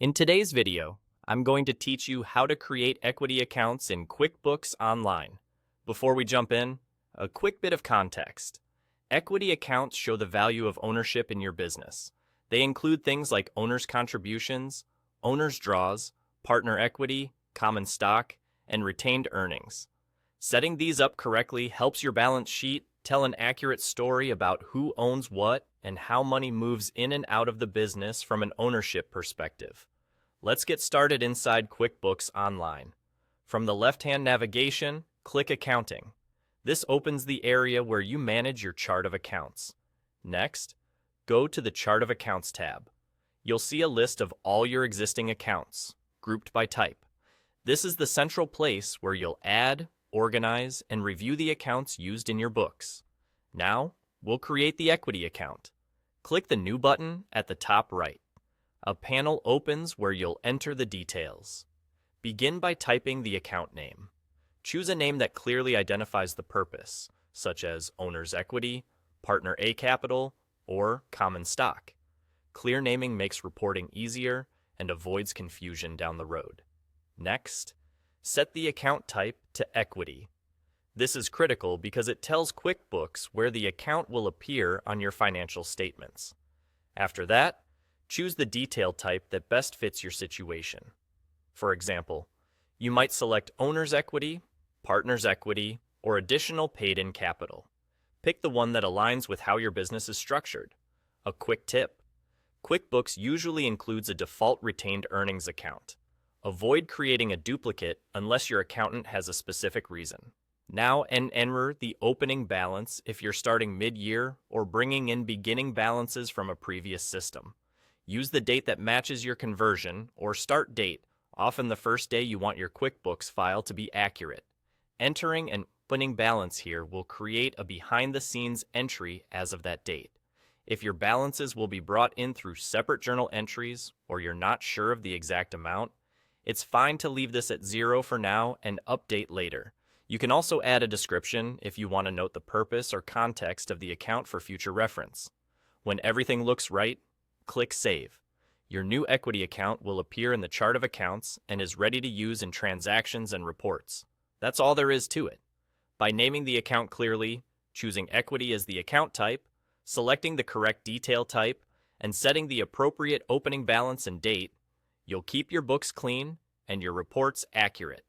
In today's video, I'm going to teach you how to create equity accounts in QuickBooks Online. Before we jump in, a quick bit of context. Equity accounts show the value of ownership in your business. They include things like owner's contributions, owner's draws, partner equity, common stock, and retained earnings. Setting these up correctly helps your balance sheet tell an accurate story about who owns what and how money moves in and out of the business from an ownership perspective. Let's get started inside QuickBooks Online. From the left-hand navigation, click Accounting. This opens the area where you manage your chart of accounts. Next, go to the Chart of Accounts tab. You'll see a list of all your existing accounts, grouped by type. This is the central place where you'll add, organize, and review the accounts used in your books. Now, we'll create the equity account. Click the New button at the top right. A panel opens where you'll enter the details. Begin by typing the account name. Choose a name that clearly identifies the purpose, such as owner's equity, partner A capital, or common stock. Clear naming makes reporting easier and avoids confusion down the road. Next, set the account type to equity. This is critical because it tells QuickBooks where the account will appear on your financial statements. After that, choose the detail type that best fits your situation. For example, you might select owner's equity, partner's equity, or additional paid-in capital. Pick the one that aligns with how your business is structured. A quick tip: QuickBooks usually includes a default retained earnings account. Avoid creating a duplicate unless your accountant has a specific reason. Now enter the opening balance if you're starting mid-year or bringing in beginning balances from a previous system. Use the date that matches your conversion or start date, often the first day you want your QuickBooks file to be accurate. Entering an opening balance here will create a behind-the-scenes entry as of that date. If your balances will be brought in through separate journal entries or you're not sure of the exact amount, it's fine to leave this at 0 for now and update later. You can also add a description if you want to note the purpose or context of the account for future reference. When everything looks right, click Save. Your new equity account will appear in the chart of accounts and is ready to use in transactions and reports. That's all there is to it. By naming the account clearly, choosing equity as the account type, selecting the correct detail type, and setting the appropriate opening balance and date, you'll keep your books clean and your reports accurate.